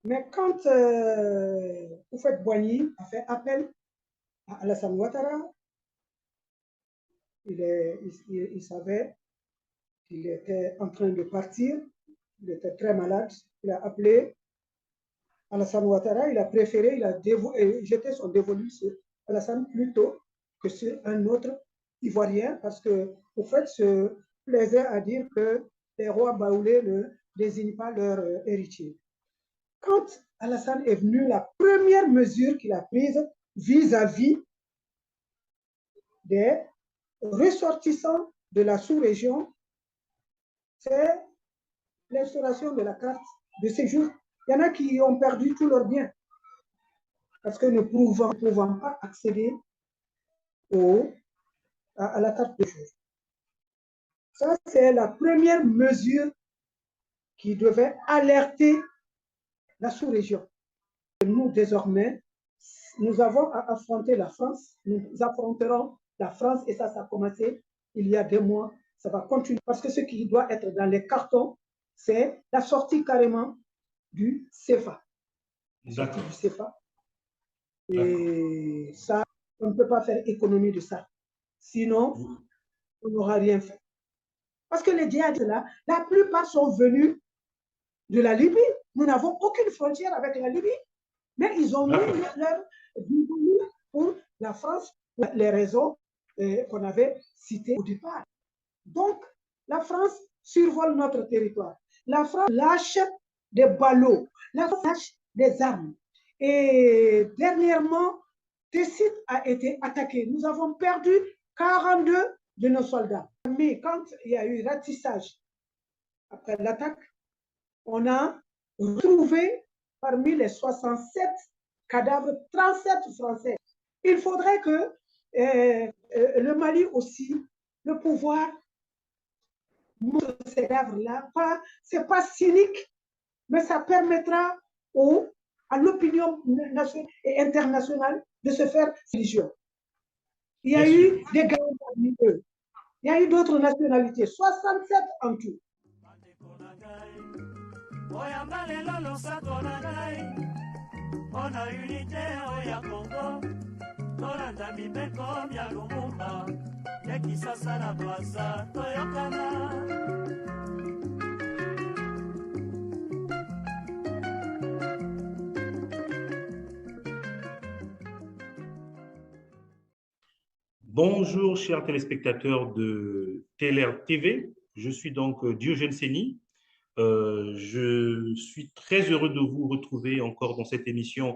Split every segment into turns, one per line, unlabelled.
Mais quand Houphouët-Boigny a fait appel à Alassane Ouattara, il savait qu'il était en train de partir, il était très malade, il a appelé Alassane Ouattara, il a préféré, il a jeté son dévolu sur Alassane plutôt que sur un autre Ivoirien, parce que, au fait, se plaisait à dire que les rois baoulés ne désignent pas leur héritier. Quand Alassane est venu, la première mesure qu'il a prise vis-à-vis des ressortissants de la sous-région, c'est l'instauration de la carte de séjour. Il y en a qui ont perdu tous leurs biens parce que ne pouvant pas accéder à la carte de séjour. Ça, c'est la première mesure qui devait alerter la sous-région. Nous, désormais, nous avons à affronter la France, nous affronterons la France, et ça a commencé il y a 2 mois, ça va continuer, parce que ce qui doit être dans les cartons, c'est la sortie carrément du CFA. Sortie du CFA. Et ça, on ne peut pas faire économie de ça. Sinon, on n'aura rien fait. Parce que les djihadistes là, la plupart sont venus de la Libye. Nous n'avons aucune frontière avec la Libye. Mais ils ont mis leur bienvenue pour la France, pour les raisons qu'on avait citées au départ. Donc, la France survole notre territoire. La France lâche des ballots. La France lâche des armes. Et dernièrement, Tessit a été attaqué. Nous avons perdu 42 de nos soldats. Mais quand il y a eu ratissage après l'attaque, on a retrouvé parmi les 67 cadavres 37 Français. Il faudrait que le Mali aussi, le pouvoir montre ces cadavres-là. Ce n'est pas cynique, mais ça permettra à l'opinion nationale et internationale de se faire religion. Il y a eu des gars parmi eux. Il y a eu d'autres nationalités, 67 en tout. Oyamba lelo losako na ngai mpona unité oya Congo tolanda mibeko ya Lumumba ya Kisasa na Brazza toyokana.
Bonjour chers téléspectateurs de TLR TV, je suis donc Diogène Seni. Je suis très heureux de vous retrouver encore dans cette émission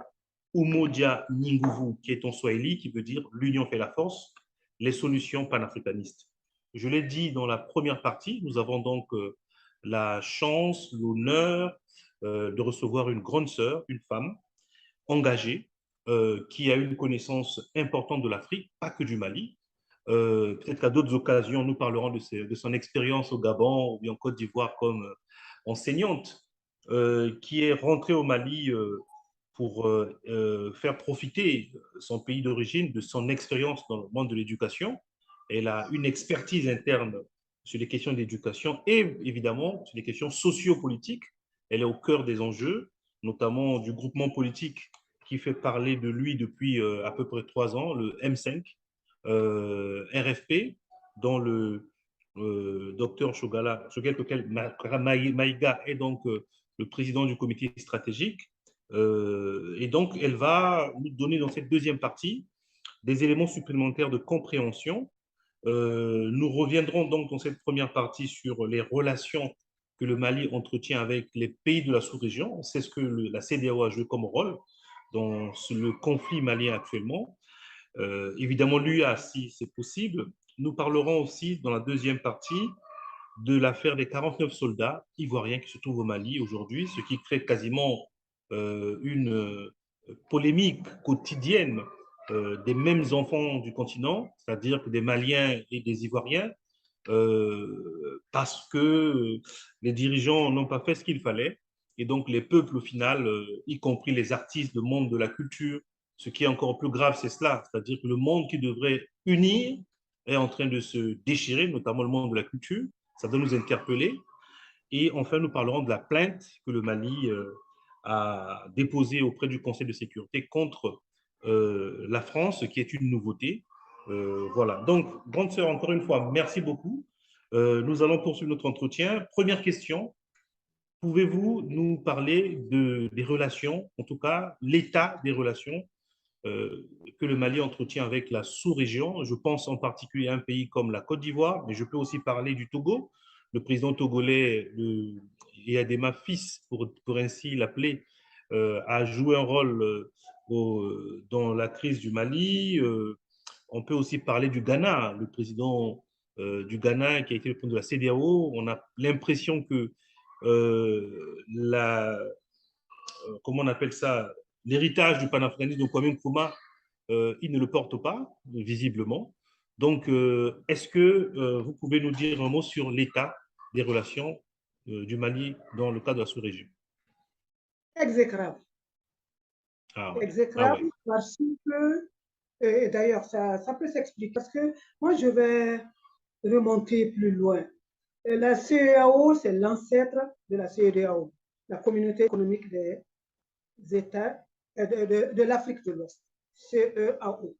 Umoja Ninguvu, qui est en Swahili, qui veut dire l'union fait la force, les solutions panafricanistes. Je l'ai dit dans la première partie, nous avons donc la chance, l'honneur de recevoir une grande sœur, une femme engagée, qui a une connaissance importante de l'Afrique, pas que du Mali. Peut-être qu'à d'autres occasions, nous parlerons de son expérience au Gabon ou bien en Côte d'Ivoire comme enseignante, qui est rentrée au Mali pour faire profiter son pays d'origine de son expérience dans le monde de l'éducation. Elle a une expertise interne sur les questions d'éducation et évidemment sur les questions sociopolitiques. Elle est au cœur des enjeux, notamment du groupement politique qui fait parler de lui depuis à peu près 3 ans, le M5, RFP, dont le docteur Shogel Maïga est donc le président du comité stratégique. Et donc, elle va nous donner dans cette deuxième partie des éléments supplémentaires de compréhension. Nous reviendrons donc dans cette première partie sur les relations que le Mali entretient avec les pays de la sous-région. C'est ce que la CEDEAO a joué comme rôle dans le conflit malien actuellement. Évidemment, l'UA, si c'est possible. Nous parlerons aussi dans la deuxième partie de l'affaire des 49 soldats ivoiriens qui se trouvent au Mali aujourd'hui, ce qui crée quasiment une polémique quotidienne des mêmes enfants du continent, c'est-à-dire que des Maliens et des Ivoiriens, parce que les dirigeants n'ont pas fait ce qu'il fallait. Et donc, les peuples, au final, y compris les artistes, le monde de la culture, ce qui est encore plus grave, c'est cela, c'est-à-dire que le monde qui devrait unir est en train de se déchirer, notamment le monde de la culture. Ça doit nous interpeller. Et enfin, nous parlerons de la plainte que le Mali a déposé auprès du Conseil de sécurité contre la France, qui est une nouveauté. Voilà. Donc, grande sœur, encore une fois, merci beaucoup. Nous allons poursuivre notre entretien. Première question. Pouvez-vous nous parler des relations, en tout cas l'état des relations que le Mali entretient avec la sous-région? Je pense en particulier à un pays comme la Côte d'Ivoire, mais je peux aussi parler du Togo. Le président togolais, Eyadema Fils, pour ainsi l'appeler, a joué un rôle dans la crise du Mali. On peut aussi parler du Ghana, le président du Ghana qui a été le président de la CEDEAO. On a l'impression que comment on appelle ça, l'héritage du panafricanisme de Kwame Nkrumah, il ne le porte pas, visiblement. Donc, est-ce que vous pouvez nous dire un mot sur l'état des relations du Mali dans le cadre de la sous-région?
Exécrable.
Ah ouais.
Exécrable,
Ah ouais.
parce que, et d'ailleurs, ça peut s'expliquer, parce que moi, je vais remonter plus loin. La CEDEAO, c'est l'ancêtre de la CEDEAO, la Communauté économique des États de l'Afrique de l'Ouest, CEAO.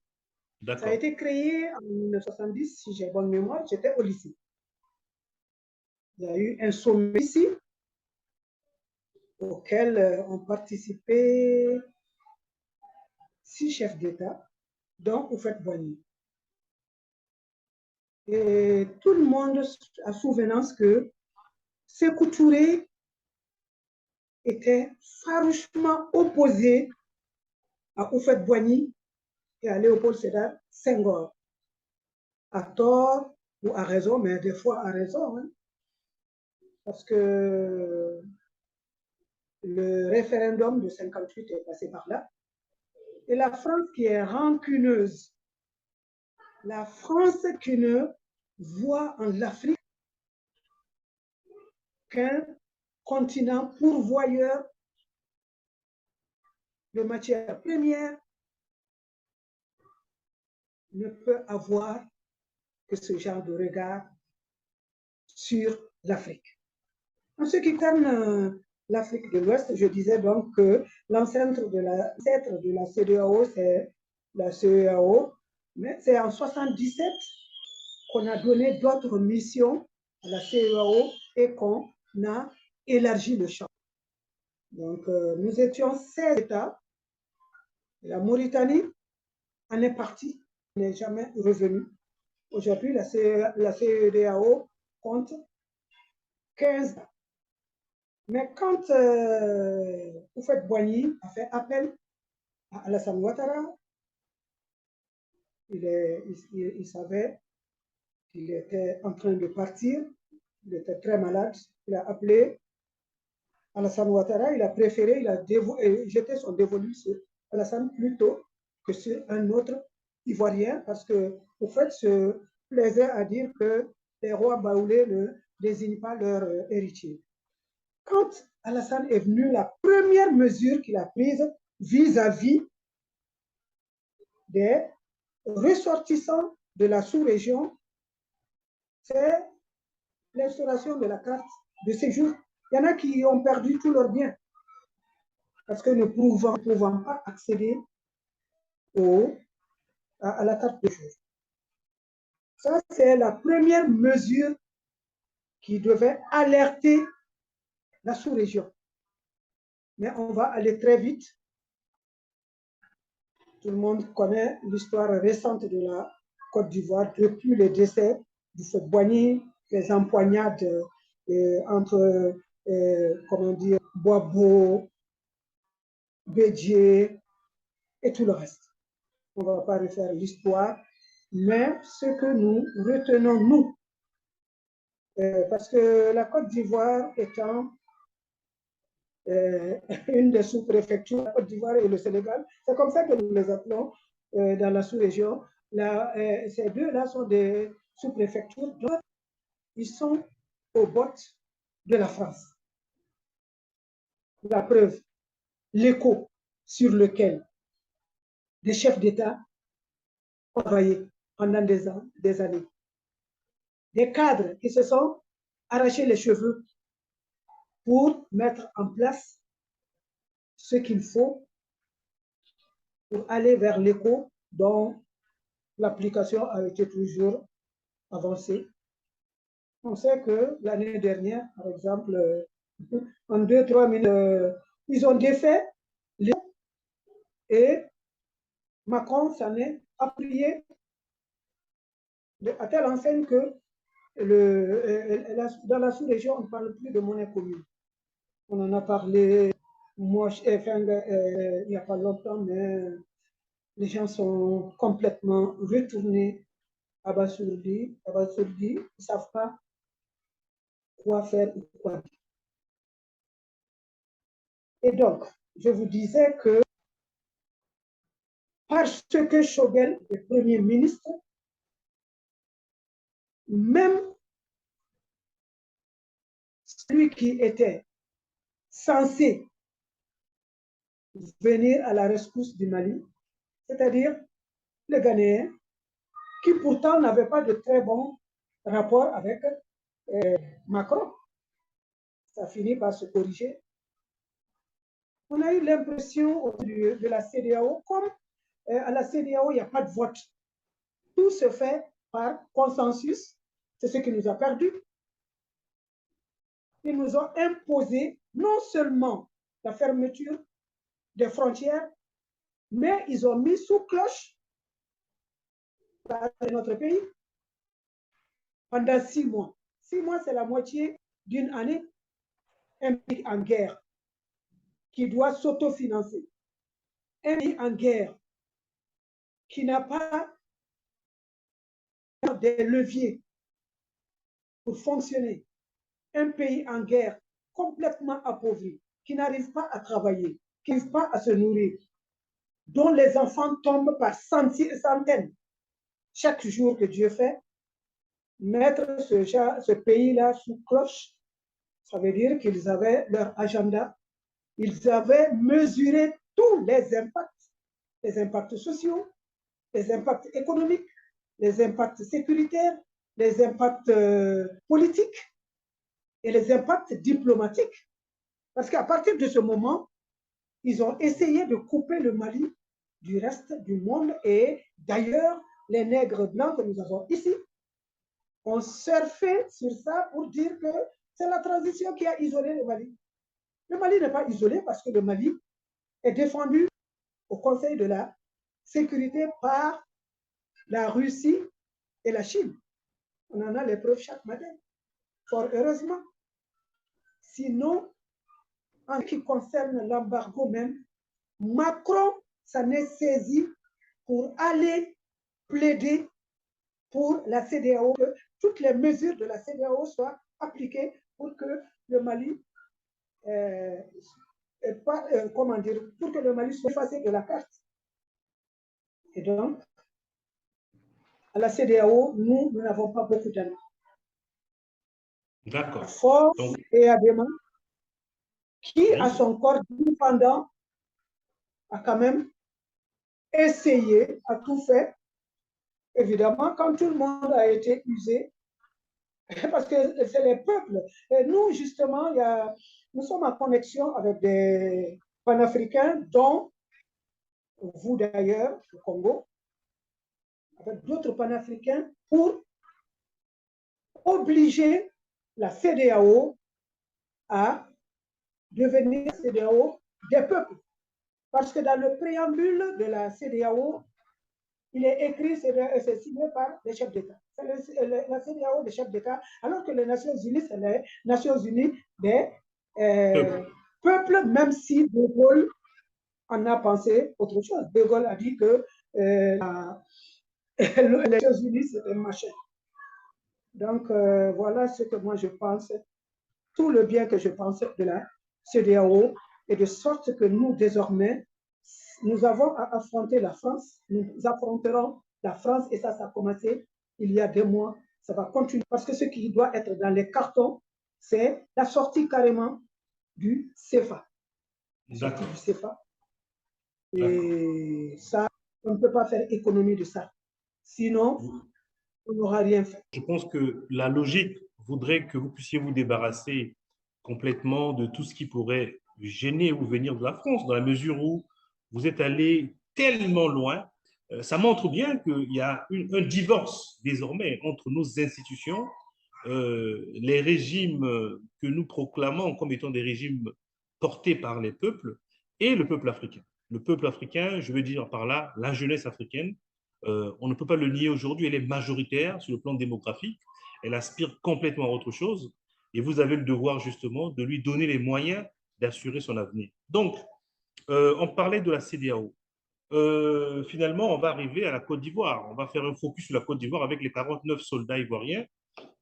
Ça a été créé en 1970, si j'ai bonne mémoire, j'étais au lycée. Il y a eu un sommet ici auquel ont participé 6 chefs d'État, dont Houphouët-Boigny. Et tout le monde a souvenance que Sékou Touré était farouchement opposé à Houphouët-Boigny et à Léopold Sédar Senghor. À tort ou à raison, mais des fois à raison, hein, parce que le référendum de 58 est passé par là. Et la France qui est rancuneuse, la France qui ne voit en l'Afrique qu'un continent pourvoyeur de matières premières, ne peut avoir que ce genre de regard sur l'Afrique. En ce qui concerne l'Afrique de l'Ouest, je disais donc que l'ancêtre de la CEDEAO, c'est la CEDEAO, mais c'est en 1977 qu'on a donné d'autres missions à la CEDEAO et qu'on a élargi le champ. Donc, nous étions 16 États. La Mauritanie en est partie, n'est jamais revenue. Aujourd'hui, la CEDEAO compte 15 ans. Mais quand Houphouët-Boigny a fait appel à Alassane Ouattara, il savait qu'il était en train de partir, il était très malade, il a appelé Alassane Ouattara, il a préféré, il a jeté son dévolu sur Alassane plutôt que sur un autre Ivoirien, parce que Houphouët se plaisait à dire que les rois baoulés ne désignent pas leur héritier. Quand Alassane est venu, la première mesure qu'il a prise vis-à-vis des ressortissants de la sous-région, c'est l'instauration de la carte de séjour. Il y en a qui ont perdu tous leurs biens parce que ne pouvant pas accéder à la carte de séjour. Ça, c'est la première mesure qui devait alerter la sous-région. Mais on va aller très vite. Tout le monde connaît l'histoire récente de la Côte d'Ivoire depuis le décès de Houphouët-Boigny, les empoignades entre, comment dire, Boabo, Bédié et tout le reste. On ne va pas refaire l'histoire, mais ce que nous retenons, nous, parce que la Côte d'Ivoire étant une des sous-préfectures, la Côte d'Ivoire et le Sénégal, c'est comme ça que nous les appelons dans la sous-région. Ces deux-là sont des sous-préfectures, donc ils sont aux bottes de la France. La preuve, l'écho sur lequel des chefs d'État ont travaillé pendant des années. Des cadres qui se sont arrachés les cheveux pour mettre en place ce qu'il faut pour aller vers l'éco dont l'application a été toujours avancée. On sait que l'année dernière, par exemple, en 2-3 minutes, ils ont défait et Macron s'en est applié à telle enseigne que dans la sous-région, on ne parle plus de monnaie commune. On en a parlé il n'y a pas longtemps, mais les gens sont complètement retournés abasourdis. Ils ne savent pas quoi faire ou quoi dire. Et donc, je vous disais que parce que Choguel est Premier ministre, même celui qui était censé venir à la rescousse du Mali, c'est-à-dire les Ghanéens, qui pourtant n'avaient pas de très bons rapports avec Macron. Ça finit par se corriger. On a eu l'impression de la CEDEAO, comme à la CEDEAO, il n'y a pas de vote. Tout se fait par consensus. C'est ce qui nous a perdus. Ils nous ont imposé non seulement la fermeture des frontières, mais ils ont mis sous cloche notre pays pendant 6 mois. 6 mois, c'est la moitié d'une année. Un pays en guerre qui doit s'autofinancer. Un pays en guerre qui n'a pas des leviers pour fonctionner. Un pays en guerre complètement appauvri, qui n'arrive pas à travailler, qui n'arrive pas à se nourrir, dont les enfants tombent par centaines chaque jour que Dieu fait. Mettre ce pays-là sous cloche, ça veut dire qu'ils avaient leur agenda, ils avaient mesuré tous les impacts sociaux, les impacts économiques, les impacts sécuritaires, les impacts politiques et les impacts diplomatiques. Parce qu'à partir de ce moment, ils ont essayé de couper le Mali du reste du monde. Et d'ailleurs, les nègres blancs que nous avons ici ont surfé sur ça pour dire que c'est la transition qui a isolé le Mali. Le Mali n'est pas isolé parce que le Mali est défendu au Conseil de la sécurité par la Russie et la Chine. On en a les preuves chaque matin, fort heureusement. Sinon, en ce qui concerne l'embargo même, Macron s'en est saisi pour aller plaider pour la CEDEAO, que toutes les mesures de la CEDEAO soient appliquées pour que le Mali, pour que le Mali soit effacé de la carte. Et donc, à la CEDEAO, nous n'avons pas beaucoup d'amis.
D'accord.
Fort et Adema, qui, à son corps indépendant, a quand même essayé, a tout fait. Évidemment, quand tout le monde a été usé, parce que c'est les peuples. Et nous, justement, nous sommes en connexion avec des panafricains, dont vous d'ailleurs, au Congo, avec d'autres panafricains, pour obliger la CEDEAO à devenir la CEDEAO des peuples. Parce que dans le préambule de la CEDEAO, il est écrit, c'est signé par les chefs d'État. C'est la CEDEAO des chefs d'État, alors que les Nations Unies, c'est les Nations Unies des peuples, même si De Gaulle en a pensé autre chose. De Gaulle a dit que les Nations Unies, c'est un machin. Donc, voilà ce que moi je pense, tout le bien que je pense de la CEDEAO, et de sorte que nous, désormais, nous avons à affronter la France, nous affronterons la France, et ça a commencé il y a 2 mois, ça va continuer, parce que ce qui doit être dans les cartons, c'est la sortie carrément du CFA.
D'accord.
Du CFA. Et ça, on ne peut pas faire économie de ça. Sinon, on n'aura rien fait.
Je pense que la logique voudrait que vous puissiez vous débarrasser complètement de tout ce qui pourrait gêner ou venir de la France, dans la mesure où vous êtes allé tellement loin. Ça montre bien qu'il y a un divorce désormais entre nos institutions, les régimes que nous proclamons comme étant des régimes portés par les peuples et le peuple africain. Le peuple africain, je veux dire par là la jeunesse africaine, on ne peut pas le nier aujourd'hui, elle est majoritaire sur le plan démographique, elle aspire complètement à autre chose et vous avez le devoir justement de lui donner les moyens d'assurer son avenir. Donc, on parlait de la CEDEAO. Finalement, on va arriver à la Côte d'Ivoire. On va faire un focus sur la Côte d'Ivoire avec les 49 soldats ivoiriens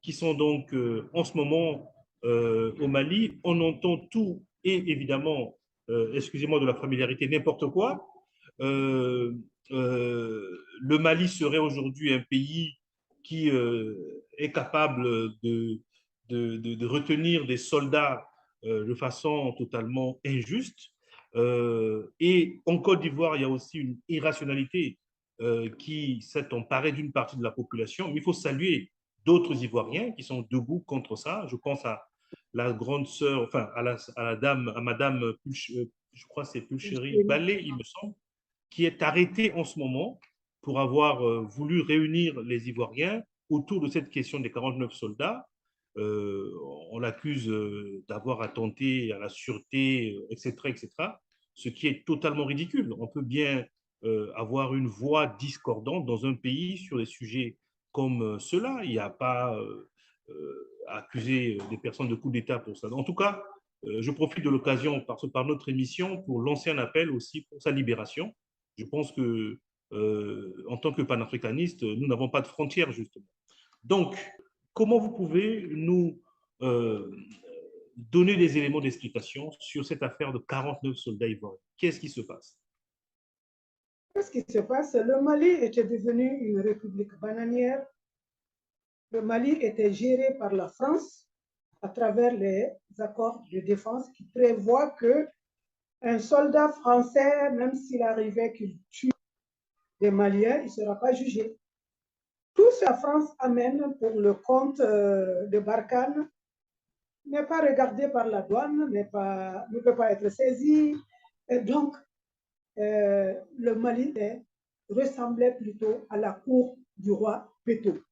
qui sont donc en ce moment au Mali. On entend tout et évidemment, excusez-moi de la familiarité, n'importe quoi. Le Mali serait aujourd'hui un pays qui est capable de retenir des soldats de façon totalement injuste. Et en Côte d'Ivoire, il y a aussi une irrationalité qui s'est emparée d'une partie de la population. Mais il faut saluer d'autres Ivoiriens qui sont debout contre ça. Je pense à la grande sœur, enfin à la dame, à madame, je crois que c'est Pulchéry Ballet, il me semble, qui est arrêtée en ce moment pour avoir voulu réunir les Ivoiriens autour de cette question des 49 soldats. On l'accuse d'avoir attenté à la sûreté, etc., etc., ce qui est totalement ridicule. On peut bien avoir une voix discordante dans un pays sur des sujets comme cela. Il n'y a pas à accuser des personnes de coup d'État pour ça. En tout cas, je profite de l'occasion par notre émission pour lancer un appel aussi pour sa libération. Je pense que en tant que panafricaniste, nous n'avons pas de frontières, justement. Donc, comment vous pouvez nous donner des éléments d'explication sur cette affaire de 49 soldats ivoiriens? Qu'est-ce qui se passe?
Qu'est-ce qui se passe? Le Mali était devenu une république bananière. Le Mali était géré par la France à travers les accords de défense qui prévoient que un soldat français, même s'il arrivait qu'il tue des Maliens, il ne sera pas jugé. Tout ce que la France amène pour le compte de Barkhane n'est pas regardé par la douane, ne peut pas être saisi. Et donc, le Mali ressemblait plutôt à la cour du roi Péto.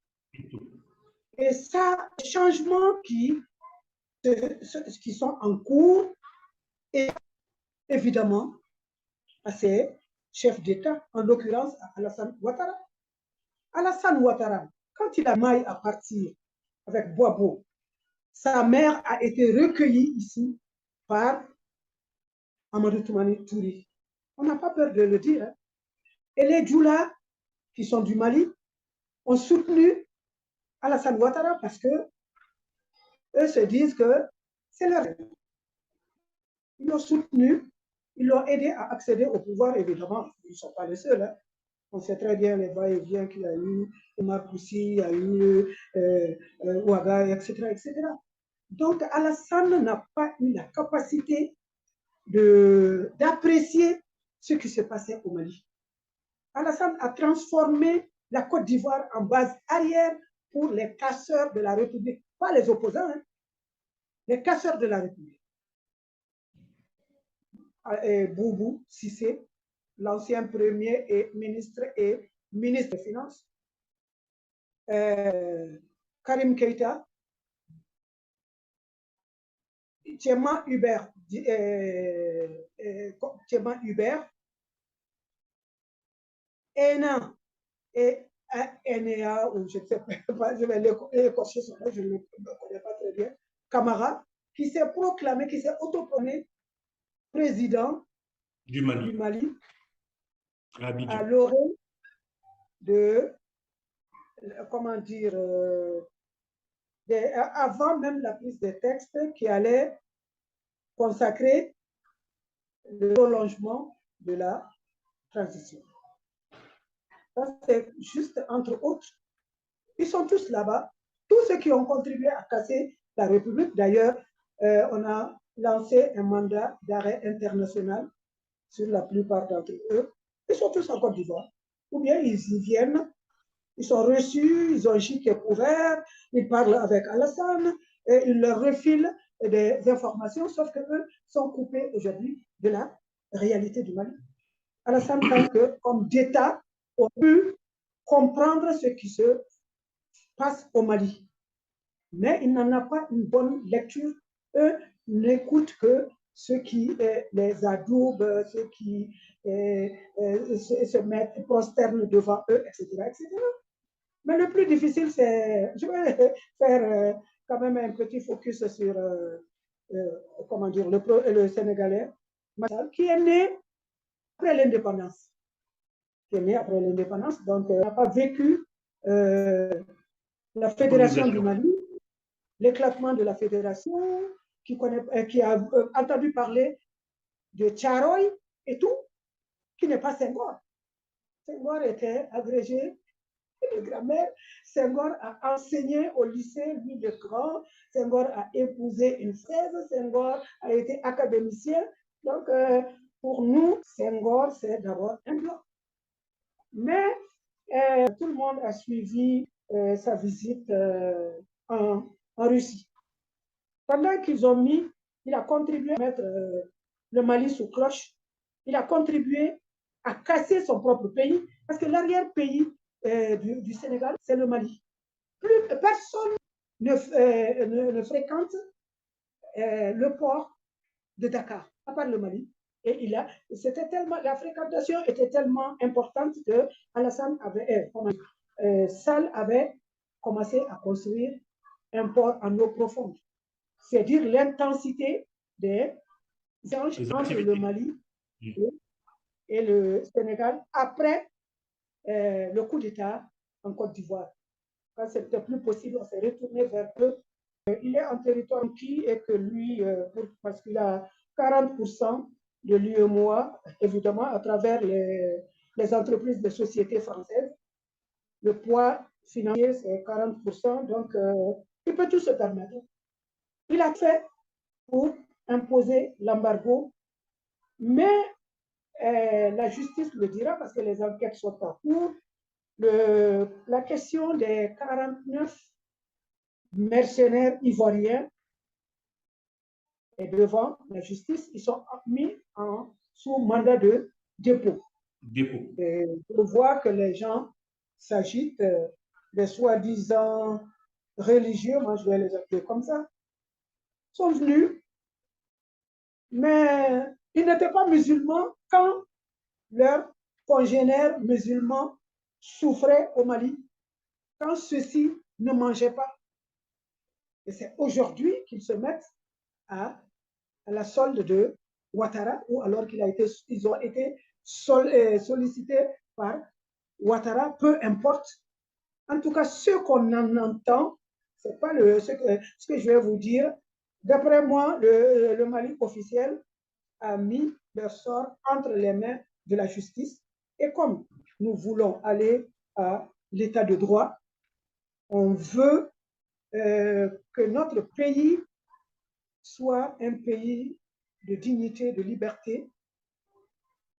Et ça, les changements qui sont en cours, et évidemment, à ces chefs d'État, en l'occurrence à Alassane Ouattara. Alassane Ouattara, quand il a maille à partir avec Boabo, sa mère a été recueillie ici par Amadou Toumani Touré. On n'a pas peur de le dire. Hein. Et les Djoula, qui sont du Mali, ont soutenu Alassane Ouattara parce que eux se disent que c'est leur. Ils l'ont soutenu, ils l'ont aidé à accéder au pouvoir, évidemment. Ils ne sont pas les seuls. Hein. On sait très bien les va-et-vient qu'il y a eu, Omar Koussi, il y a eu Ouaga, etc., etc. Donc, Alassane n'a pas eu la capacité d'apprécier ce qui se passait au Mali. Alassane a transformé la Côte d'Ivoire en base arrière pour les casseurs de la République, pas les opposants, hein, les casseurs de la République. Et Boubou Cissé, l'ancien premier et ministre des Finances, Karim Keïta, Tchéma Hubert, ENA et NEA, ou je ne sais pas, je vais l'écorcher son nom, je ne le connais pas très bien, Camara, qui s'est proclamé, qui s'est autoproclamé président du Mali à l'orée de, comment dire, avant même la prise des textes qui allait consacrer le prolongement de la transition. Ça, c'est juste entre autres. Ils sont tous là-bas. Tous ceux qui ont contribué à casser la République. D'ailleurs, on a lancé un mandat d'arrêt international sur la plupart d'entre eux. Ils sont tous en Côte d'Ivoire. Ou bien ils y viennent, ils sont reçus, ils ont chic et couvert, ils parlent avec Alassane, et ils leur refilent des informations, sauf qu'eux sont coupés aujourd'hui de la réalité du Mali. Alassane pense que, comme d'État, on peut comprendre ce qui se passe au Mali. Mais il n'en a pas une bonne lecture. Eux n'écoutent que ceux qui les adoubent, ceux qui se mettent, prosternent devant eux, etc., etc. Mais le plus difficile, c'est, je vais faire quand même un petit focus sur, comment dire, le Sénégalais, qui est né après l'indépendance. Qui est né après l'indépendance, donc n'a pas vécu la fédération du Mali, l'éclatement de la fédération, qui a entendu parler de Tcharoy et tout, qui n'est pas Senghor. Senghor était agrégé de grammaire. Senghor a enseigné au lycée, lui de grand. Senghor a épousé une fraise. Senghor a été académicien. Donc, pour nous, Senghor, c'est d'abord un blanc. Mais tout le monde a suivi sa visite en Russie. Pendant qu'ils ont mis, il a contribué à mettre le Mali sous cloche. Il a contribué à casser son propre pays, parce que l'arrière-pays du Sénégal, c'est le Mali. Personne ne fréquente le port de Dakar, à part le Mali. Et la fréquentation était tellement importante que Alassane Sall avait commencé à construire un port en eau profonde. C'est dire l'intensité des échanges entre le Mali et le Sénégal après le coup d'État en Côte d'Ivoire. Quand c'était plus possible, on s'est retourné vers eux. Il est en territoire qui est que lui, parce qu'il a 40% de l'UEMOA, évidemment, à travers les entreprises de sociétés françaises. Le poids financier, c'est 40%, donc il peut tout se permettre. Il a fait pour imposer l'embargo, mais la justice le dira parce que les enquêtes sont en cours. La question des 49 mercenaires ivoiriens est devant la justice. Ils sont mis sous mandat de dépôt. Et on voit que les gens s'agitent, des soi-disant religieux, moi je vais les appeler comme ça, sont venus, mais ils n'étaient pas musulmans quand leurs congénères musulmans souffraient au Mali, quand ceux-ci ne mangeaient pas. Et c'est aujourd'hui qu'ils se mettent à la solde de Ouattara, ou alors ils ont été sollicités par Ouattara, peu importe. En tout cas, ce qu'on en entend, c'est pas ce que je vais vous dire. D'après moi, le Mali officiel a mis leur sort entre les mains de la justice. Et comme nous voulons aller à l'état de droit, on veut que notre pays soit un pays de dignité, de liberté.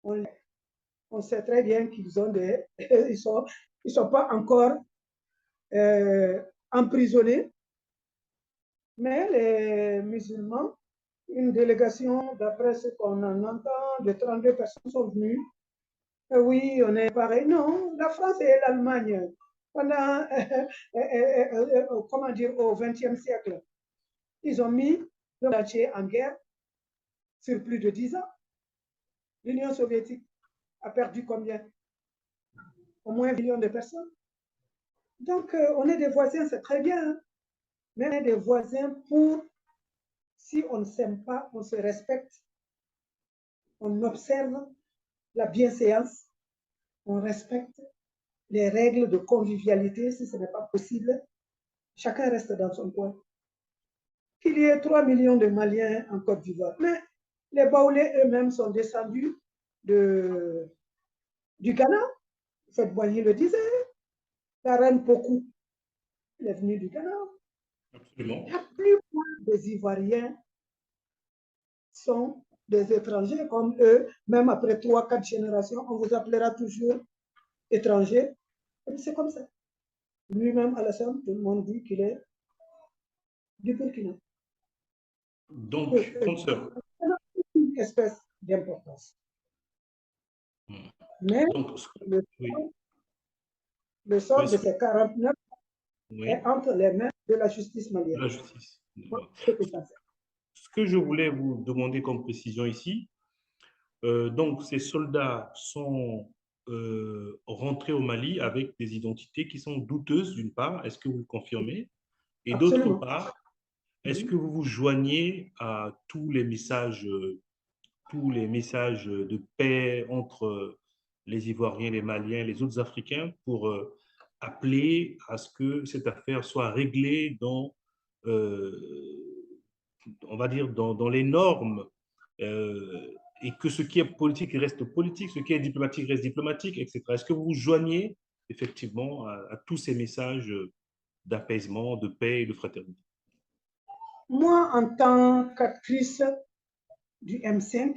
On sait très bien qu'ils ont ils sont pas encore emprisonnés, mais les musulmans, une délégation, d'après ce qu'on en entend, de 32 personnes sont venues. Oui, on est pareil. Non, la France et l'Allemagne, pendant, comment dire, au XXe siècle, ils ont mis le monde entier en guerre sur plus de 10 ans. L'Union soviétique a perdu combien? Au moins 1 million de personnes. Donc, on est des voisins, c'est très bien, hein? Mais on est des voisins pour, si on ne s'aime pas, on se respecte, on observe la bienséance, on respecte les règles de convivialité, si ce n'est pas possible, chacun reste dans son coin. Qu'il y ait 3 millions de Maliens en Côte d'Ivoire. Mais les Baoulés eux-mêmes sont descendus du Ghana. Cette Boigny le disait. La reine Pokou est venue du Ghana.
Absolument.
La plupart des Ivoiriens sont des étrangers comme eux. Même après 3-4 générations, on vous appellera toujours étranger. C'est comme ça. Lui-même, Alassane, tout le monde dit qu'il est du Burkina.
Donc, consoeur.
Une espèce d'importance. Mais
Donc, oui,
le sort
oui,
de ces 49
oui,
est entre les mains de la justice
de
malienne.
la justice.
Ce que ça fait.
Ce que je voulais vous demander comme précision ici, donc ces soldats sont rentrés au Mali avec des identités qui sont douteuses d'une part, est-ce que vous le confirmez? Et d'autre
Absolument.
part, est-ce
Oui.
que vous vous joignez à tous les messages de paix entre les Ivoiriens, les Maliens, les autres Africains pour appeler à ce que cette affaire soit réglée dans, euh, on va dire, dans les normes et que ce qui est politique reste politique, ce qui est diplomatique reste diplomatique, etc. Est-ce que vous vous joignez effectivement à tous ces messages d'apaisement, de paix et de fraternité?
Moi, en tant qu'actrice du M5,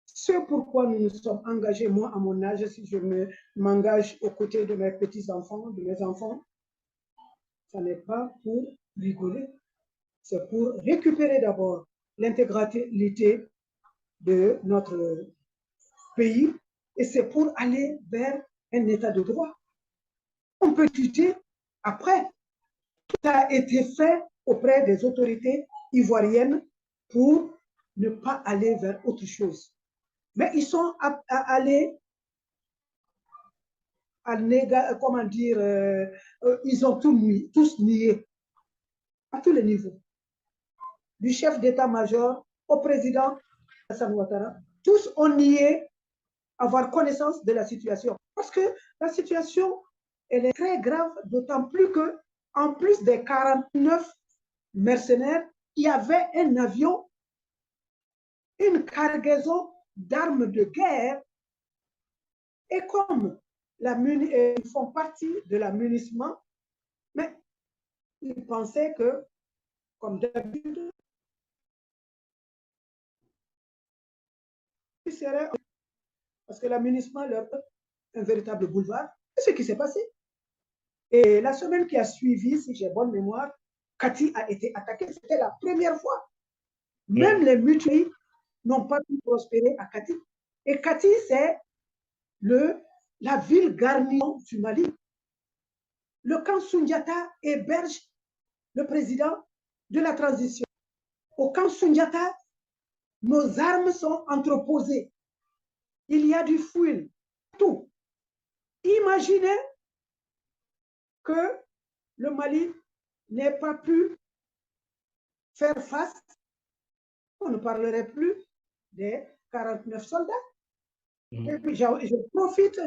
ce pourquoi nous nous sommes engagés, moi, à mon âge, si je m'engage aux côtés de mes petits-enfants, de mes enfants, ça n'est pas pour rigoler, c'est pour récupérer d'abord l'intégralité de notre pays et c'est pour aller vers un état de droit. On peut quitter après. Tout a été fait auprès des autorités ivoiriennes pour ne pas aller vers autre chose. Mais ils sont allés comment dire, ils ont tous nié à tous les niveaux, du chef d'état-major au président Hassan Ouattara. Tous ont nié avoir connaissance de la situation. Parce que la situation, elle est très grave, d'autant plus que, en plus des 49 mercenaires, il y avait un avion, une cargaison d'armes de guerre. Et comme ils font partie de l'amunissement, mais ils pensaient que, comme d'habitude, ils seraient, parce que l'amunissement leur est un véritable boulevard. C'est ce qui s'est passé. Et la semaine qui a suivi, si j'ai bonne mémoire, Kati a été attaquée. C'était la première fois. Même
Oui.
les mutuelles n'ont pas pu prospérer à Kati. Et Kati, c'est la ville garnison du Mali. Le camp Sundiata héberge le président de la transition. Au camp Sundiata, nos armes sont entreposées. Il y a du fouil, tout. Imaginez que le Mali n'ait pas pu faire face, on ne parlerait plus des 49 soldats. Et puis, je profite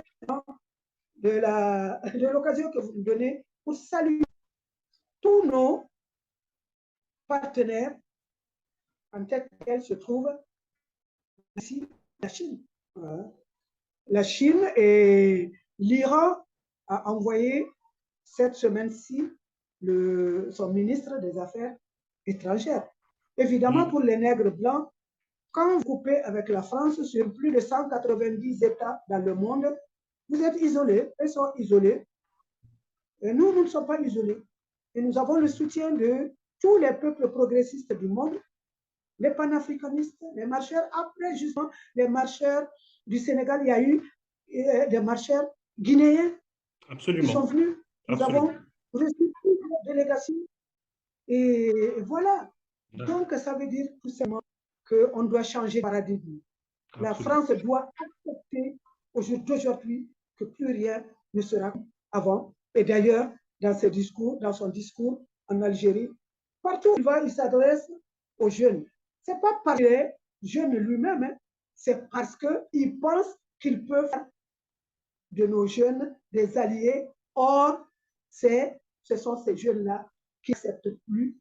de l'occasion que vous me donnez pour saluer tous nos partenaires, en tête desquels se trouve ici la Chine. La Chine et l'Iran a envoyé cette semaine-ci son ministre des Affaires étrangères. Évidemment, pour les nègres blancs, quand vous coupez avec la France sur plus de 190 États dans le monde, vous êtes isolés, ils sont isolés. Et nous ne sommes pas isolés. Et nous avons le soutien de tous les peuples progressistes du monde, les panafricanistes, les marcheurs. Après, justement, les marcheurs du Sénégal, il y a eu des marcheurs guinéens qui sont
Absolument.
venus. Nous avons reçu une délégation. Et voilà. Donc, ça veut dire tout simplement qu'on doit changer de paradigme. La France doit accepter d'aujourd'hui que plus rien ne sera avant. Et d'ailleurs, dans son discours en Algérie, partout où il va, il s'adresse aux jeunes. Ce n'est pas parce que les jeunes lui-même, hein, c'est parce qu'il pense qu'il peut faire de nos jeunes des alliés. Or, ce sont ces jeunes-là qui n'acceptent plus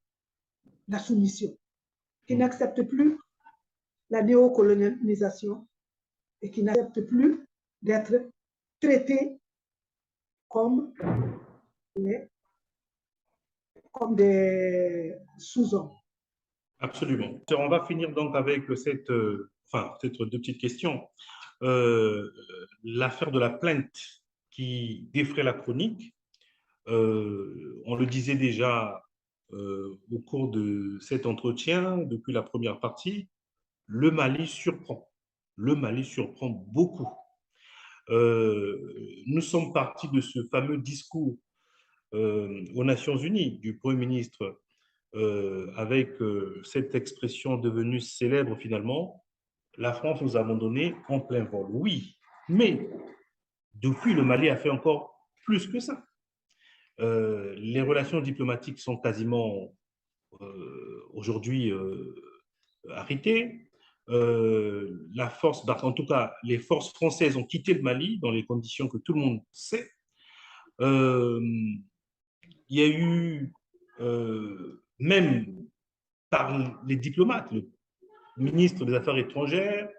la soumission, qui n'acceptent plus la néocolonialisation et qui n'acceptent plus d'être traités comme des sous-hommes.
Absolument. On va finir donc avec cette deux petites questions. L'affaire de la plainte qui défraie la chronique, on le disait déjà, au cours de cet entretien, depuis la première partie, le Mali surprend. Le Mali surprend beaucoup. Nous sommes partis de ce fameux discours aux Nations Unies du Premier ministre avec cette expression devenue célèbre finalement, la France nous a abandonnés en plein vol. Oui, mais depuis, le Mali a fait encore plus que ça. Les relations diplomatiques sont quasiment aujourd'hui arrêtées. La force, en tout cas, les forces françaises ont quitté le Mali dans les conditions que tout le monde sait. Il y a eu, même par les diplomates, le ministre des Affaires étrangères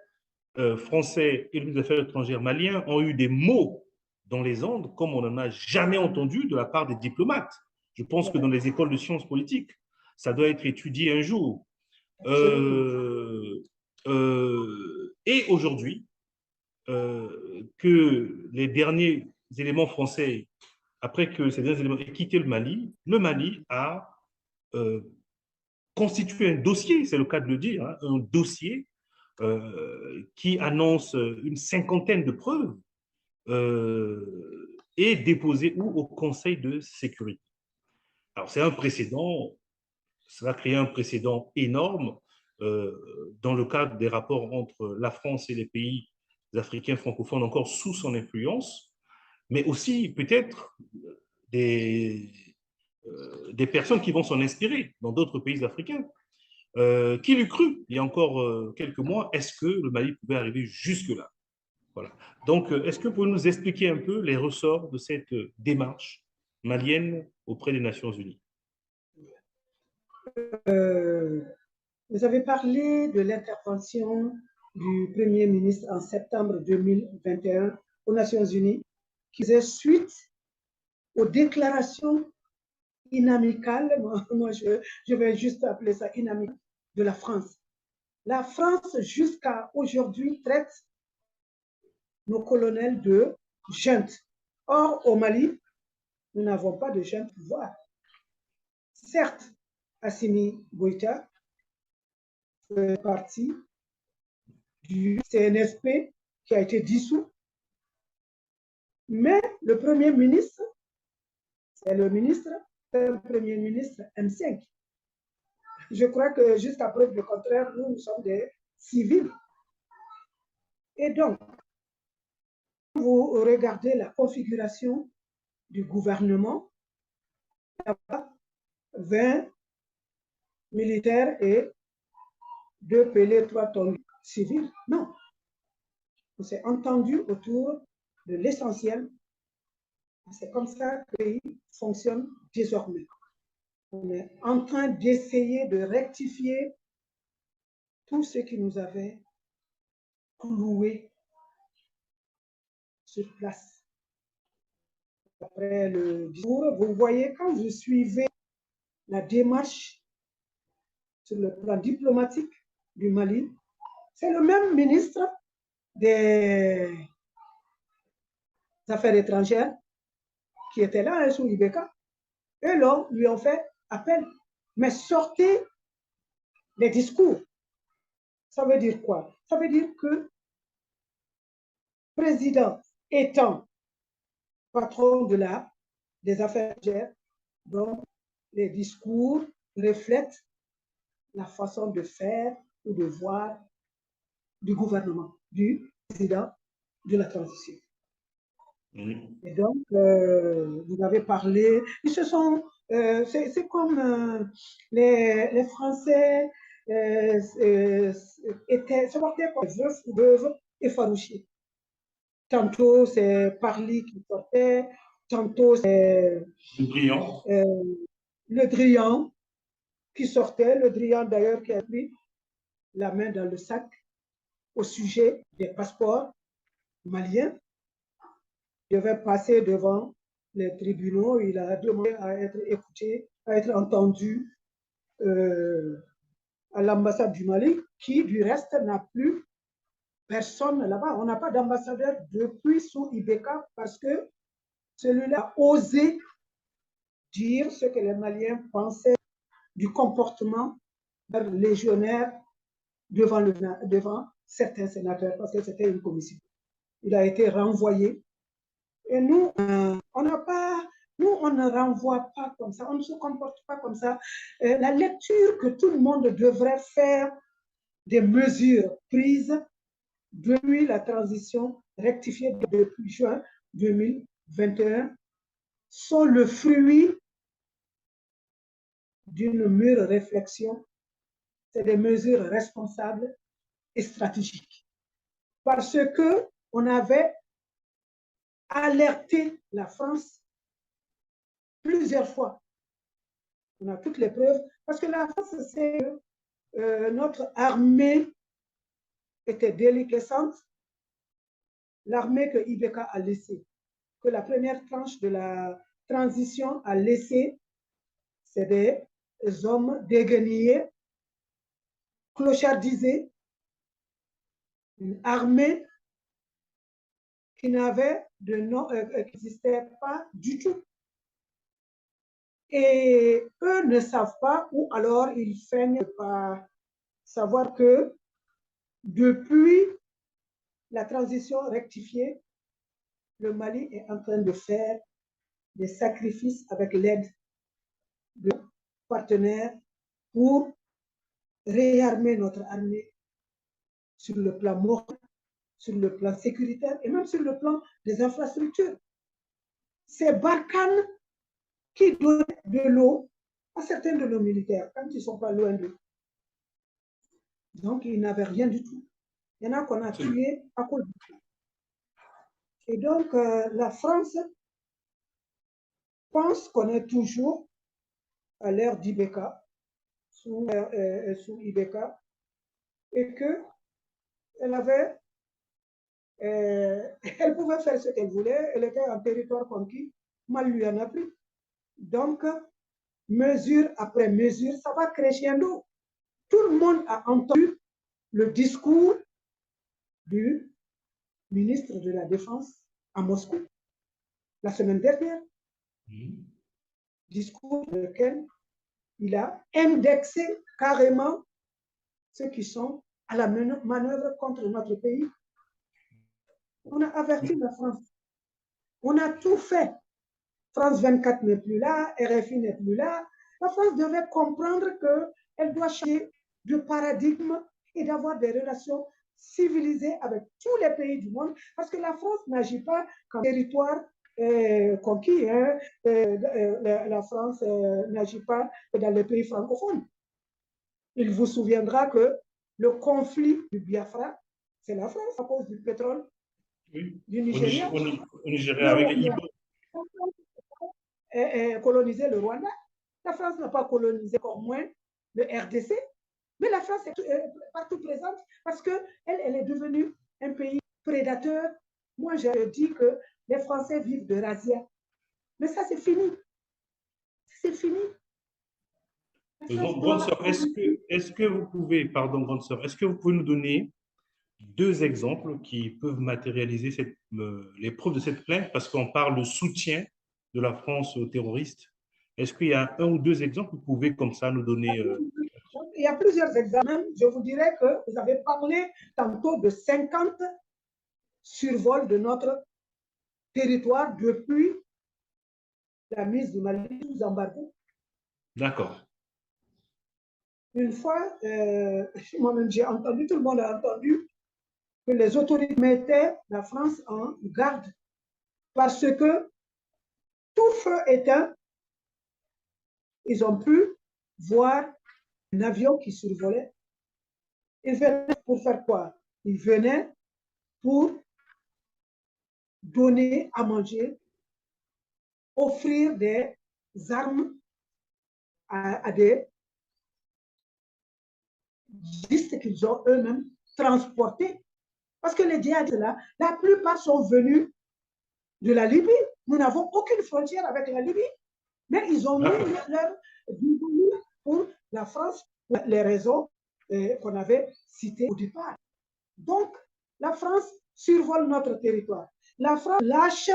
français et le ministre des Affaires étrangères malien ont eu des mots dans les Andes comme on n'en a jamais entendu de la part des diplomates. Je pense que dans les écoles de sciences politiques, ça doit être étudié un jour. Et aujourd'hui, que les derniers éléments français, après que ces derniers éléments aient quitté le Mali a constitué un dossier, c'est le cas de le dire, hein, un dossier qui annonce une cinquantaine de preuves et déposé au Conseil de sécurité. Alors, c'est un précédent, ça va créer un précédent énorme dans le cadre des rapports entre la France et les pays africains francophones encore sous son influence, mais aussi peut-être des personnes qui vont s'en inspirer dans d'autres pays africains. Qui l'eût cru il y a encore quelques mois, est-ce que le Mali pouvait arriver jusque-là? Voilà. Donc, est-ce que vous pouvez nous expliquer un peu les ressorts de cette démarche malienne auprès des Nations Unies?
Vous avez parlé de l'intervention du Premier ministre en septembre 2021 aux Nations Unies, qui faisait suite aux déclarations inamicales, moi je vais juste appeler ça inamical, de la France. La France, jusqu'à aujourd'hui, traite nos colonels de juntes. Or, au Mali, nous n'avons pas de junte pouvoir. Certes, Assimi Goïta fait partie du CNSP qui a été dissous, mais le Premier ministre, c'est le Premier ministre M5. Je crois que jusqu'à preuve du contraire, nous sommes des civils. Et donc, vous regardez la configuration du gouvernement, il y a 20 militaires et 2 pélés, 3 tonnes civils. Non. On s'est entendu autour de l'essentiel. C'est comme ça que le pays fonctionne désormais. On est en train d'essayer de rectifier tout ce qui nous avait cloué sur place. Après le discours, vous voyez, quand vous suivez la démarche sur le plan diplomatique du Mali, c'est le même ministre des Affaires étrangères qui était là sous Ibeka. Et là, lui ont fait appel. Mais sortez les discours. Ça veut dire quoi? Ça veut dire que le président étant patron des affaires étrangères, donc les discours reflètent la façon de faire ou de voir du gouvernement, du président de la transition. Et donc, vous avez parlé, ils se sont, c'est comme les Français se portaient comme veufs effarouchés. Tantôt, c'est Parly qui sortait, tantôt, c'est le Drian qui sortait, le Drian d'ailleurs qui a pris la main dans le sac au sujet des passeports maliens. Il devait passer devant les tribunaux, il a demandé à être écouté, à être entendu à l'ambassade du Mali, qui du reste n'a plus personne là-bas. On n'a pas d'ambassadeur depuis sous Ibeka parce que celui-là a osé dire ce que les Maliens pensaient du comportement légionnaire devant certains sénateurs, parce que c'était une commission. Il a été renvoyé. Et nous, on ne renvoie pas comme ça, on ne se comporte pas comme ça. La lecture que tout le monde devrait faire des mesures prises depuis la transition rectifiée depuis juin 2021 sont le fruit d'une mûre réflexion. C'est des mesures responsables et stratégiques. Parce qu'on avait alerté la France plusieurs fois. On a toutes les preuves. Parce que la France, c'est notre armée était déliquescente. L'armée que Ibeka a laissée, que la première tranche de la transition a laissée, c'est des hommes déguenillés, clochardisés, une armée qui n'avait de nom, qui n'existait pas du tout. Et eux ne savent pas, ou alors ils feignent de pas savoir que depuis la transition rectifiée, le Mali est en train de faire des sacrifices avec l'aide de partenaires pour réarmer notre armée sur le plan moral, sur le plan sécuritaire et même sur le plan des infrastructures. C'est Barkhane qui donne de l'eau à certains de nos militaires quand ils ne sont pas loin d'eux. Donc, ils n'avaient rien du tout. Il y en a qu'on a tués à cause de ça. Et donc, la France pense qu'on est toujours à l'ère d'Ibeka, sous Ibeka, et qu'elle avait, elle pouvait faire ce qu'elle voulait, elle était en territoire conquis, mal lui en a pris. Donc, mesure après mesure, ça va crescendo. Tout le monde a entendu le discours du ministre de la Défense à Moscou la semaine dernière. Discours dans lequel il a indexé carrément ceux qui sont à la manœuvre contre notre pays. On a averti la France. On a tout fait. France 24 n'est plus là, RFI n'est plus là. La France devait comprendre qu'elle doit changer de paradigme et d'avoir des relations civilisées avec tous les pays du monde, parce que la France n'agit pas comme territoire conquis. Hein. La France n'agit pas dans les pays francophones. Il vous souviendra que le conflit du Biafra, c'est la France à cause du pétrole du Nigeria.
Au Nigeria, avec les Ibo.
Coloniser le Rwanda. La France n'a pas colonisé encore moins le RDC, mais la France est partout présente parce qu'elle est devenue un pays prédateur. Moi, je dis que les Français vivent de razzia. Mais ça, c'est fini. C'est fini.
Grande sœur, est-ce que vous pouvez, pardon, grande sœur, est-ce que vous pouvez nous donner deux exemples qui peuvent matérialiser les preuves de cette plainte, parce qu'on parle de soutien de la France aux terroristes. Est-ce qu'il y a un ou deux exemples que vous pouvez comme ça nous donner
Il y a plusieurs exemples. Je vous dirais que vous avez parlé tantôt de 50 survols de notre territoire depuis la mise du Mali sous embargo.
D'accord.
Une fois, moi-même j'ai entendu, tout le monde a entendu, que les autorités mettaient la France en garde parce que tout feu éteint, ils ont pu voir un avion qui survolait. Ils venaient pour faire quoi? Ils venaient pour donner à manger, offrir des armes à des djihadistes qu'ils ont eux-mêmes transportés. Parce que les djihadistes là, la plupart sont venus de la Libye. Nous n'avons aucune frontière avec la Libye. Mais ils ont mis leur pour la France, pour les raisons qu'on avait citées au départ. Donc, la France survole notre territoire. La France lâche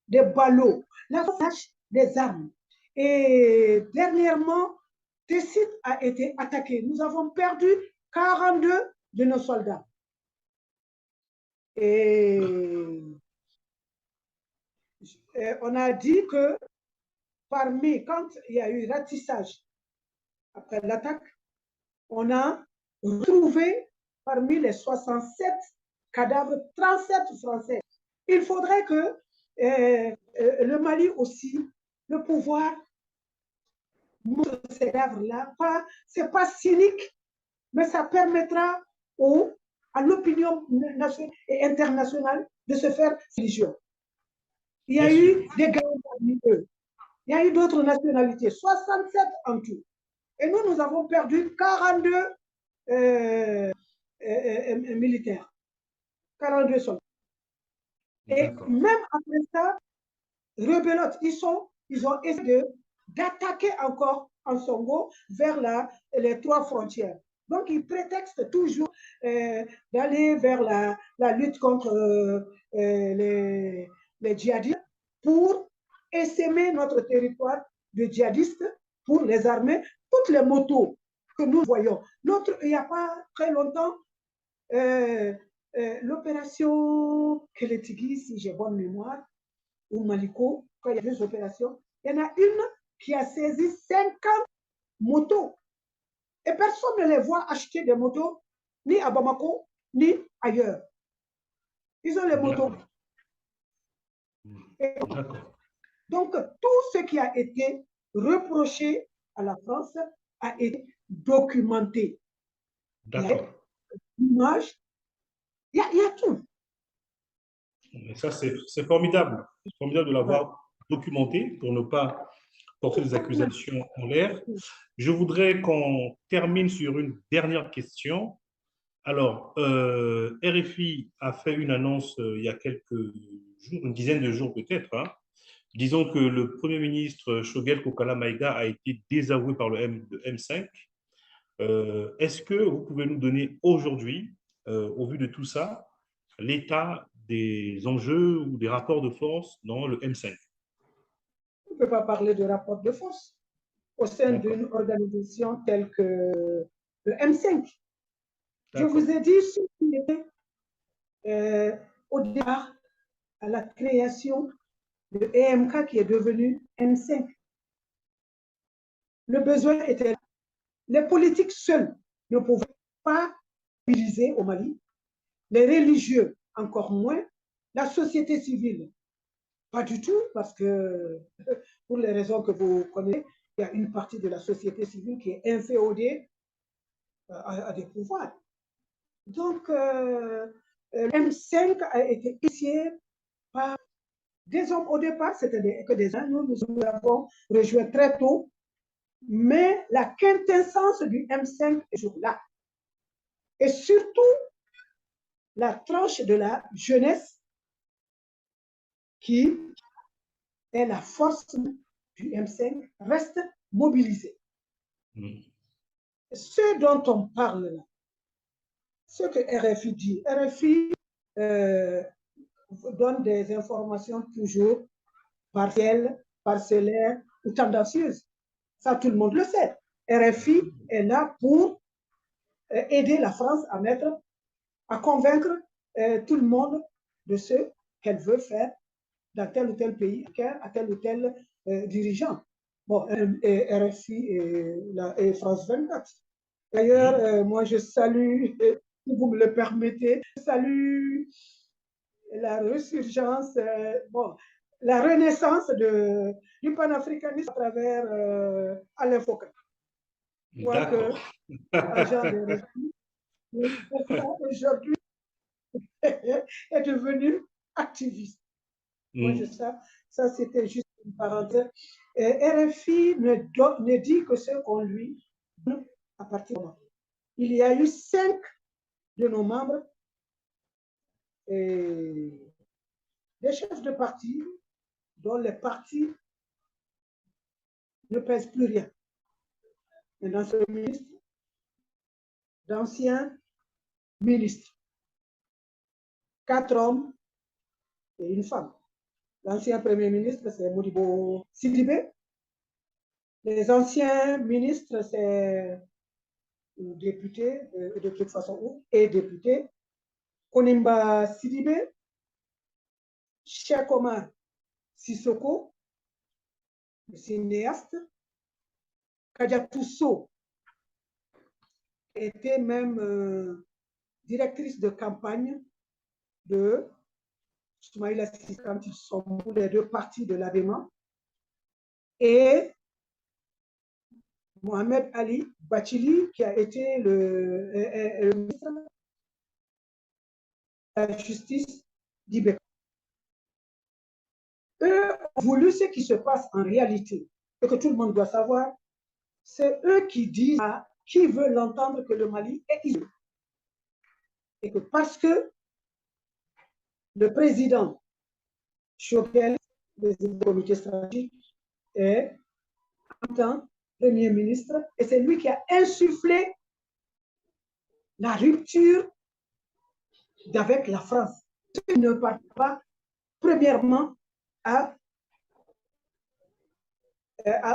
des ballots. La France lâche des armes. Et dernièrement, Tessit a été attaqué. Nous avons perdu 42 de nos soldats. Et on a dit que quand il y a eu ratissage après l'attaque, on a retrouvé parmi les 67 cadavres 37 Français. Il faudrait que le Mali aussi, le pouvoir, montre ces cadavres-là. Ce n'est pas cynique, mais ça permettra à l'opinion nationale et internationale de se faire religion. Il y a eu des grands parmi eux. Il y a eu d'autres nationalités, 67 en tout. Et nous avons perdu 42 militaires, 42 soldats. Et même après ça, rebelote, ils ont essayé d'attaquer encore en Songo vers les 3 frontières. Donc, ils prétextent toujours d'aller vers la lutte contre les djihadistes pour essaimer notre territoire de djihadistes pour les armer. Toutes les motos que nous voyons. Il n'y a pas très longtemps, l'opération Keletigui, si j'ai bonne mémoire, ou Maliko, quand il y a 2 opérations, il y en a une qui a saisi 50 motos. Et personne ne les voit acheter des motos, ni à Bamako, ni ailleurs. Ils ont les motos. Donc, tout ce qui a été reproché à la France a été documenté.
D'accord.
L'image, il y a tout.
Et ça, c'est formidable. C'est formidable de l'avoir documenté pour ne pas porter des accusations en l'air. Je voudrais qu'on termine sur une dernière question. Alors, RFI a fait une annonce il y a quelques jours, une dizaine de jours peut-être, hein. Disons que le Premier ministre Choguel Kokala Maïga a été désavoué par le M5. Est-ce que vous pouvez nous donner aujourd'hui, au vu de tout ça, l'état des enjeux ou des rapports de force dans le M5?
On ne peut pas parler de rapport de force au sein d'une organisation telle que le M5. Je vous ai dit ce qui était au départ à la création de EMK qui est devenu M5. Le besoin était là. Les politiques seuls ne pouvaient pas mobiliser au Mali, les religieux encore moins, la société civile pas du tout, parce que pour les raisons que vous connaissez, il y a une partie de la société civile qui est inféodée à des pouvoirs. Donc, M5 a été initié par des hommes au départ, c'était que des hommes, nous avons rejoint très tôt, mais la quintessence du M5 est toujours là. Et surtout, la tranche de la jeunesse qui est la force du M5 reste mobilisée. Ce dont on parle là, ce que RFI dit, RFI donne des informations toujours partielles, parcellaires ou tendancieuses. Ça, tout le monde le sait. RFI est là pour aider la France à convaincre tout le monde de ce qu'elle veut faire dans tel ou tel pays, à tel ou tel dirigeant. Bon, RFI et France 24. D'ailleurs, moi, je salue, si vous me le permettez, je salue la résurgence, la renaissance du panafricanisme à travers Alain Foucault. Je crois que l'agent de RFI, aujourd'hui, est devenu activiste. Moi, ça c'était juste une parenthèse. RFI ne dit que ce qu'on lui donne à partir de là. Il y a eu 5 de nos membres, des chefs de parti, dont les partis ne pèsent plus rien. Et dans ce ministre, d'anciens ministres, 4 hommes et une femme. L'ancien Premier ministre, c'est Modibo Sidibé. Les anciens ministres, c'est députés, de toute façon, et députés. Konimba Sidibé, Cheikh Omar Sissoko, le cinéaste. Kadiatou Sow était même directrice de campagne de Soumaïla Sissi quand ils sont les deux partis de l'ABEMA. Et Mohamed Ali Bachili, qui a été le ministre de la Justice d'Ibeka. Eux ont voulu ce qui se passe en réalité, et que tout le monde doit savoir, c'est eux qui disent à qui veut l'entendre que le Mali est isolé. Et que parce que le président Choguel, le comité stratégique, est en tant que Premier ministre, et c'est lui qui a insufflé la rupture avec la France. Il ne part pas, premièrement,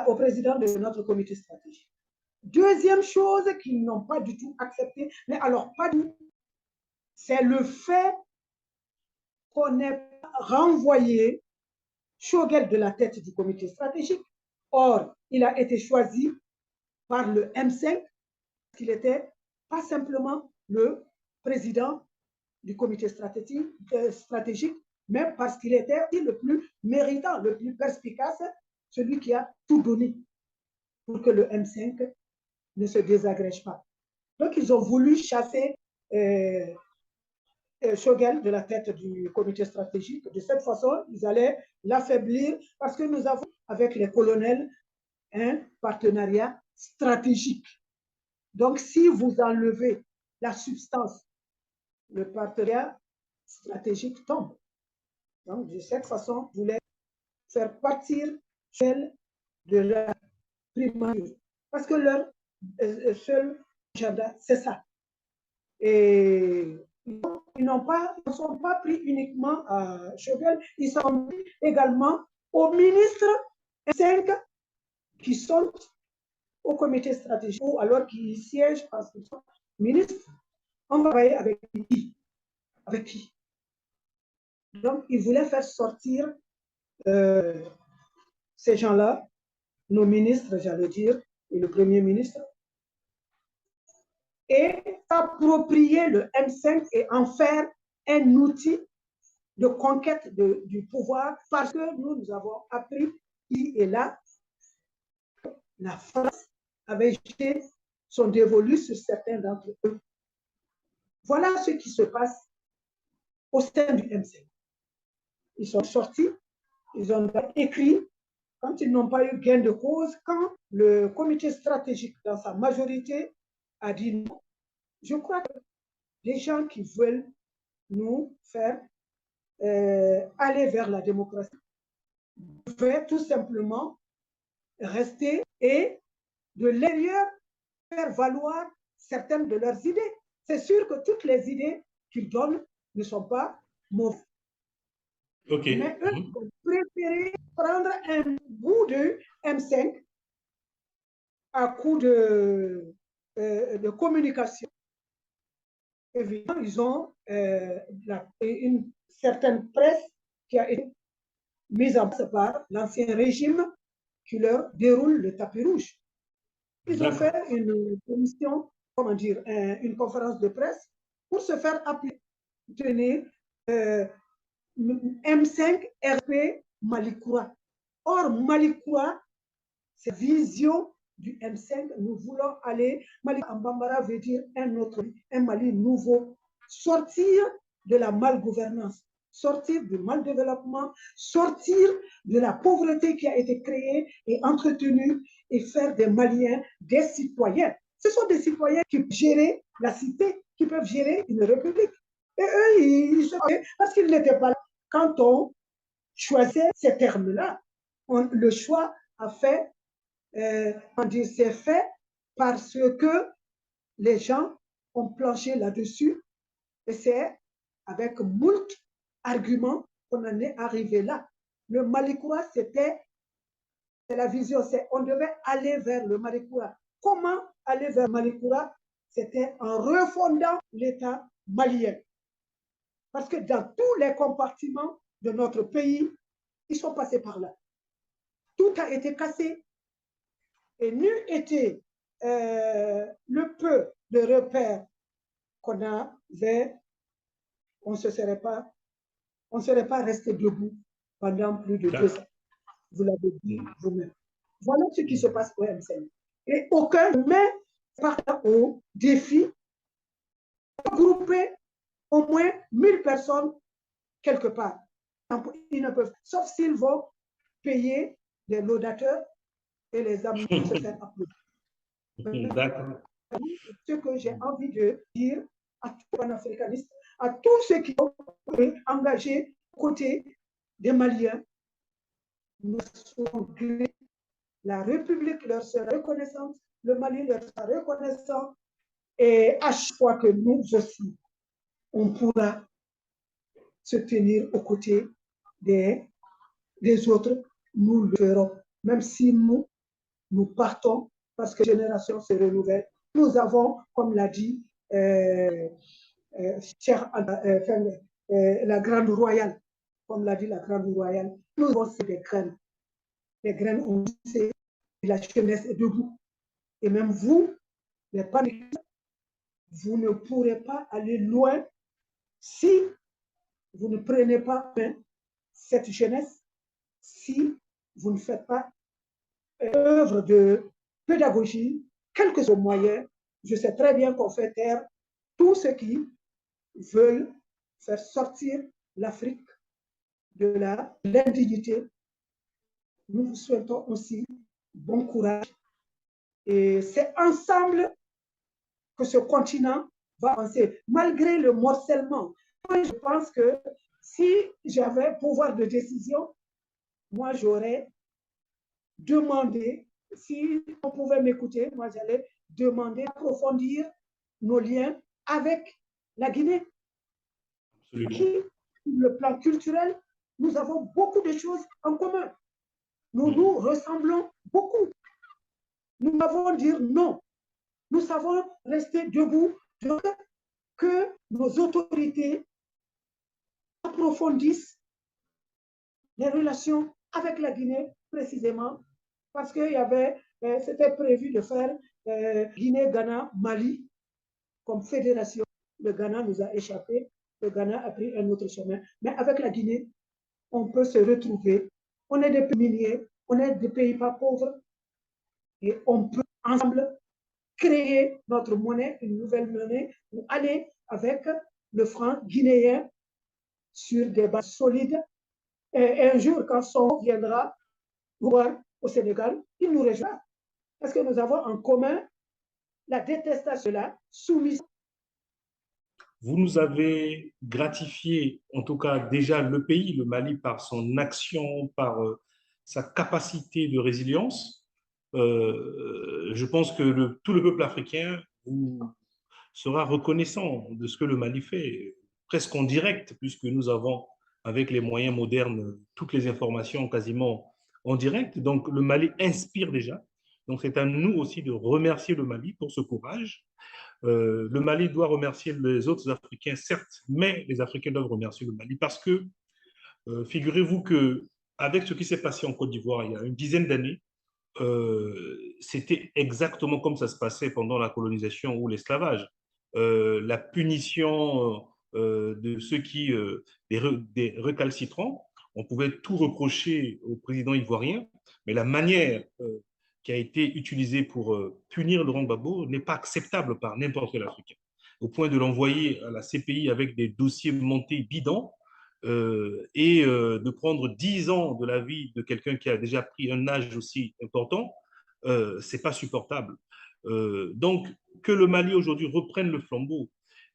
au président de notre comité stratégique. Deuxième chose qu'ils n'ont pas du tout accepté, mais alors pas du tout, c'est le fait qu'on ait renvoyé Choguel de la tête du comité stratégique. Or, il a été choisi par le M5, qu'il était pas simplement le président du comité stratégique, mais parce qu'il était le plus méritant, le plus perspicace, celui qui a tout donné pour que le M5 ne se désagrège pas. Donc, ils ont voulu chasser Choguel de la tête du comité stratégique. De cette façon, ils allaient l'affaiblir parce que nous avons, avec les colonels, un partenariat stratégique. Donc, si vous enlevez la substance, le partenariat stratégique tombe. Donc, de cette façon, vous voulez faire partir celle de la primature. Parce que leur seul agenda, c'est ça. Et ils ne sont pas pris uniquement à Choguel, ils sont pris également aux ministres 5 qui sont au comité stratégique, ou alors qui siègent parce qu'ils sont ministres. On va travailler avec qui? Avec qui? Donc, ils voulaient faire sortir ces gens-là, nos ministres, j'allais dire, et le Premier ministre, et s'approprier le M5 et en faire un outil de conquête du pouvoir, parce que nous avons appris ici et là, la France avait jeté son dévolu sur certains d'entre eux. Voilà ce qui se passe au sein du M5. Ils sont sortis, ils ont écrit, quand ils n'ont pas eu gain de cause, quand le comité stratégique, dans sa majorité, a dit non. Je crois que les gens qui veulent nous faire aller vers la démocratie devaient tout simplement rester et de l'intérieur faire valoir certaines de leurs idées. C'est sûr que toutes les idées qu'ils donnent ne sont pas mauvaises.
Okay.
Mais eux ont préféré prendre un bout de M5 à coup de communication. Évidemment, ils ont une certaine presse qui a été mise en place par l'ancien régime qui leur déroule le tapis rouge. Ils ont fait une commission, comment dire, une conférence de presse pour se faire appeler, tenir M5 RP Malikoura. Or, Malikoura, c'est vision du M5. Nous voulons aller, Malikoura en Bambara veut dire un Mali nouveau, sortir de la malgouvernance, sortir du mal-développement, sortir de la pauvreté qui a été créée et entretenue et faire des Maliens des citoyens. Ce sont des citoyens qui peuvent gérer la cité, qui peuvent gérer une république. Et eux, ils se parce qu'ils n'étaient pas là. Quand on choisissait ces termes-là, le choix a fait, c'est fait parce que les gens ont planché là-dessus et c'est avec moult arguments qu'on en est arrivé là. Le Malikoura, c'était c'est la vision, c'est on devait aller vers le Malikoura. Comment aller vers Malikoura? C'était en refondant l'État malien. Parce que dans tous les compartiments de notre pays, ils sont passés par là. Tout a été cassé et n'eût été le peu de repères qu'on avait, on ne serait pas resté debout pendant plus de 2 ans. Vous l'avez dit vous-même. Voilà ce qui se passe au MCN. Et aucun met part au défi de regrouper au moins 1000 personnes quelque part. Ils ne peuvent, sauf s'ils vont payer les laudateurs et les amener à se faire applaudir.
D'accord.
Ce que j'ai envie de dire à tous les panafricanistes, à tous ceux qui ont engagé aux côtés des Maliens, nous sommes grés. La République leur sera reconnaissante, le Mali leur sera reconnaissant, et à chaque fois que nous aussi, on pourra se tenir aux côtés des autres, nous le ferons, même si nous partons, parce que la génération se renouvelle. Nous avons, comme l'a dit la Grande Royale, comme l'a dit la Grande Royale, nous avons des graines. Les graines ont poussé, la jeunesse est debout. Et même vous, les paniques, vous ne pourrez pas aller loin si vous ne prenez pas cette jeunesse, si vous ne faites pas œuvre de pédagogie, quels que soient les moyens. Je sais très bien qu'on fait taire tous ceux qui veulent faire sortir l'Afrique de l'indignité. Nous vous souhaitons aussi bon courage. Et c'est ensemble que ce continent va avancer, malgré le morcellement. Moi, je pense que si j'avais pouvoir de décision, moi, j'aurais demandé, si on pouvait m'écouter, moi, j'allais demander d'approfondir nos liens avec la Guinée. Qui, sur le plan culturel, nous avons beaucoup de choses en commun. Nous nous ressemblons beaucoup. Nous savons dire non. Nous savons rester debout. Donc, que nos autorités approfondissent les relations avec la Guinée, précisément, parce que c'était prévu de faire Guinée, Ghana, Mali comme fédération. Le Ghana nous a échappé. Le Ghana a pris un autre chemin. Mais avec la Guinée, on peut se retrouver. On est des pays miniers, on est des pays pas pauvres, et on peut ensemble créer notre monnaie, une nouvelle monnaie, ou aller avec le franc guinéen sur des bases solides. Et un jour, quand son viendra voir au Sénégal, il nous rejoindra. Parce que nous avons en commun la détestation de la soumission.
Vous nous avez gratifié, en tout cas déjà le pays, le Mali, par son action, par sa capacité de résilience. Je pense que tout le peuple africain vous sera reconnaissant de ce que le Mali fait, presque en direct, puisque nous avons, avec les moyens modernes, toutes les informations quasiment en direct. Donc, le Mali inspire déjà. Donc, c'est à nous aussi de remercier le Mali pour ce courage. Le Mali doit remercier les autres Africains, certes, mais les Africains doivent remercier le Mali parce que, figurez-vous que avec ce qui s'est passé en Côte d'Ivoire il y a une dizaine d'années, c'était exactement comme ça se passait pendant la colonisation ou l'esclavage. La punition de ceux qui, des recalcitrants, on pouvait tout reprocher au président ivoirien, mais la manière qui a été utilisée pour punir Laurent Gbagbo n'est pas acceptable par n'importe quel Africain, au point de l'envoyer à la CPI avec des dossiers montés bidons et de prendre 10 ans de la vie de quelqu'un qui a déjà pris un âge aussi important, c'est pas supportable. Donc, que le Mali aujourd'hui reprenne le flambeau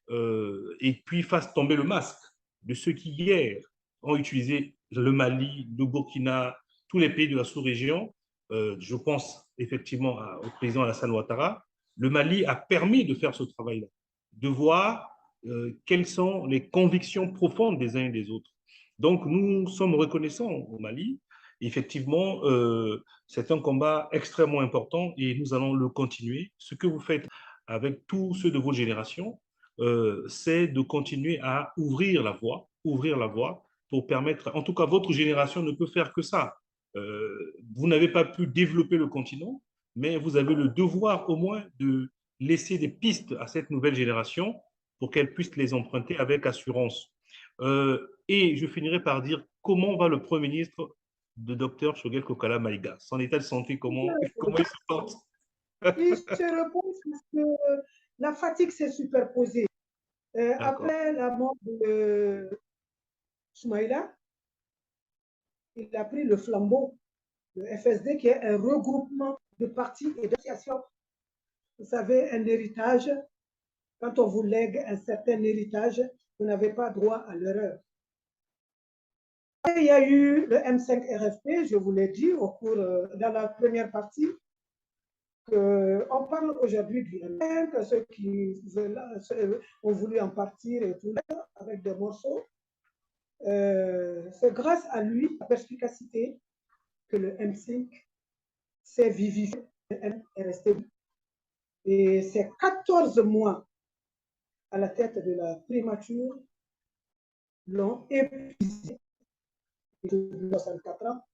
et puis fasse tomber le masque de ceux qui hier ont utilisé le Mali, le Burkina, tous les pays de la sous-région, je pense effectivement au président Alassane Ouattara, le Mali a permis de faire ce travail-là, de voir quelles sont les convictions profondes des uns et des autres. Donc, nous sommes reconnaissants au Mali Effectivement, c'est un combat extrêmement important et nous allons le continuer. Ce que vous faites avec tous ceux de vos générations, c'est de continuer à ouvrir la voie pour permettre, en tout cas, votre génération ne peut faire que ça. Vous n'avez pas pu développer le continent, mais vous avez le devoir au moins de laisser des pistes à cette nouvelle génération pour qu'elle puisse les emprunter avec assurance. Et je finirai par dire comment va le Premier ministre de Dr Shogel Kokala Maïga. Son état de santé, comment il se porte?
Il se repose parce que la fatigue s'est superposée. Après la mort de Soumaïla, il a pris le flambeau, le FSD, qui est un regroupement de partis et d'associations. Vous savez, un héritage, quand on vous lègue un certain héritage, vous n'avez pas droit à l'erreur. Il y a eu le M5 RFP, je vous l'ai dit dans la première partie, on parle aujourd'hui du M5, ceux qui ont voulu en partir et tout, avec des morceaux. C'est grâce à lui, la perspicacité, que le M5 s'est vivifié, le M est resté. Et ces 14 mois à la tête de la primature l'ont épuisé. De 64 ans.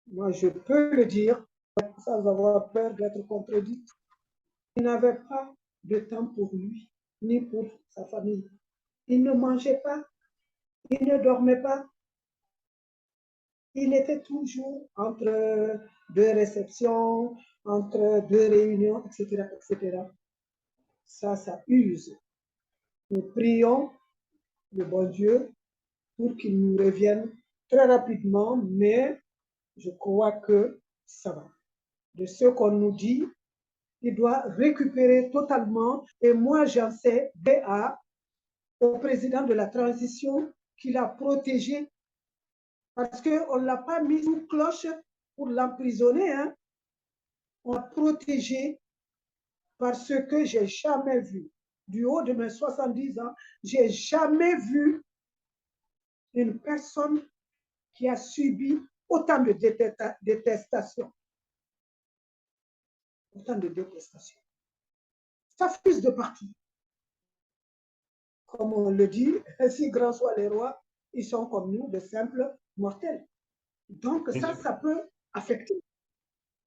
Moi, je peux le dire sans avoir peur d'être contredite. Il n'avait pas de temps pour lui, ni pour sa famille. Il ne mangeait pas, il ne dormait pas. Il était toujours entre deux réceptions, entre deux réunions, etc., etc. Ça use. Nous prions le bon Dieu pour qu'il nous revienne très rapidement, mais je crois que ça va. De ce qu'on nous dit, il doit récupérer totalement. Et moi, j'en sais au président de la transition qu'il a protégé parce qu'on ne l'a pas mis sous cloche pour l'emprisonner. Hein. On l'a protégé parce que j'ai jamais vu, du haut de mes 70 ans, j'ai jamais vu une personne qui a subi autant de détestation. Autant de détestation. Ça fuse de partout. Comme on le dit, si grands soient les rois, ils sont comme nous, de simples mortels. Donc ça peut affecter.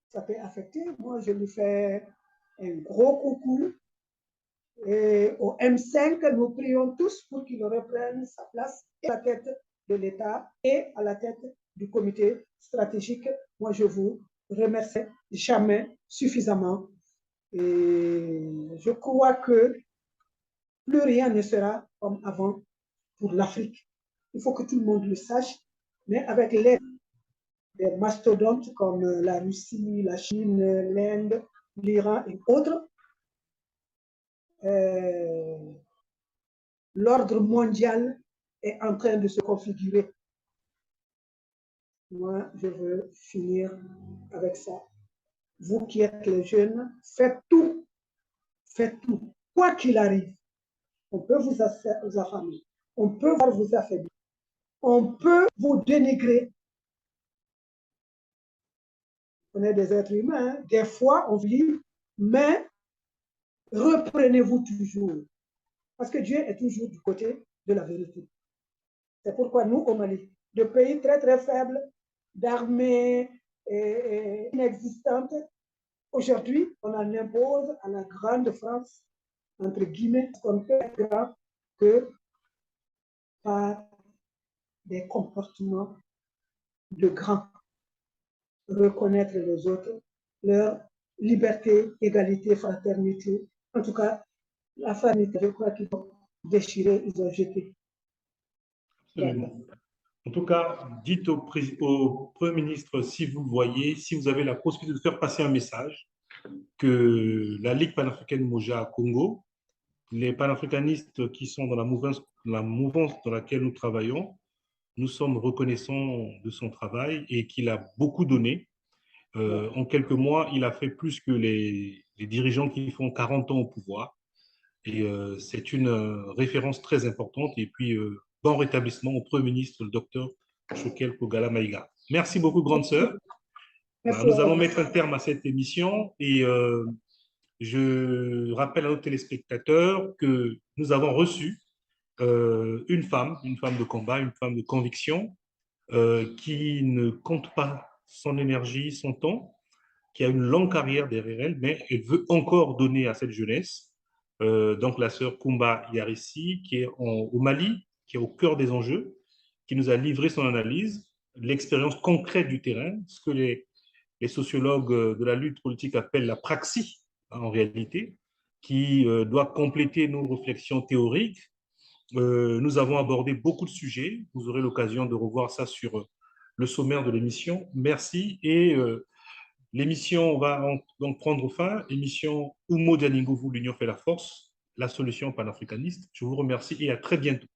Ça peut affecter. Moi, je lui fais un gros coucou. Et au M5, nous prions tous pour qu'il reprenne sa place à la tête de l'État et à la tête du comité stratégique. Moi, je vous remercie jamais suffisamment. Et je crois que plus rien ne sera comme avant pour l'Afrique. Il faut que tout le monde le sache, mais avec l'aide des mastodontes comme la Russie, la Chine, l'Inde, l'Iran et autres, l'ordre mondial est en train de se configurer. Moi, je veux finir avec ça. Vous qui êtes les jeunes, faites tout, quoi qu'il arrive. On peut vous affamer, on peut vous affaiblir, on peut vous dénigrer. On est des êtres humains, hein. Des fois on vit, mais reprenez-vous toujours. Parce que Dieu est toujours du côté de la vérité. C'est pourquoi nous, au Mali, de pays très très faibles, d'armées inexistantes, aujourd'hui, on en impose à la grande France, entre guillemets, qu'on fait grand que par des comportements de grands. Reconnaître les autres, leur liberté, égalité, fraternité. En tout cas, la fraternité, je crois qu'ils ont déchiré, ils ont jeté.
Absolument. En tout cas, dites au Premier ministre, si vous voyez, si vous avez la possibilité de faire passer un message, que la Ligue panafricaine Moja Congo, les panafricanistes qui sont dans la mouvance dans laquelle nous travaillons, nous sommes reconnaissants de son travail et qu'il a beaucoup donné. En quelques mois, il a fait plus que les dirigeants qui font 40 ans au pouvoir. Et c'est une référence très importante. Et puis, bon rétablissement au Premier ministre, le docteur Choquel Kogala Maïga. Merci beaucoup, grande sœur.
Merci.
Nous allons mettre un terme à cette émission et je rappelle à nos téléspectateurs que nous avons reçu une femme de combat, une femme de conviction qui ne compte pas son énergie, son temps, qui a une longue carrière derrière elle, mais elle veut encore donner à cette jeunesse. Donc la sœur Kumba Yarissi, qui est au Mali, qui est au cœur des enjeux, qui nous a livré son analyse, l'expérience concrète du terrain, ce que les sociologues de la lutte politique appellent la praxis, en réalité, qui doit compléter nos réflexions théoriques. Nous avons abordé beaucoup de sujets. Vous aurez l'occasion de revoir ça sur le sommaire de l'émission. Merci. Et l'émission va donc prendre fin. Émission Umo Dianingovu, l'Union fait la force, la solution panafricaniste. Je vous remercie et à très bientôt.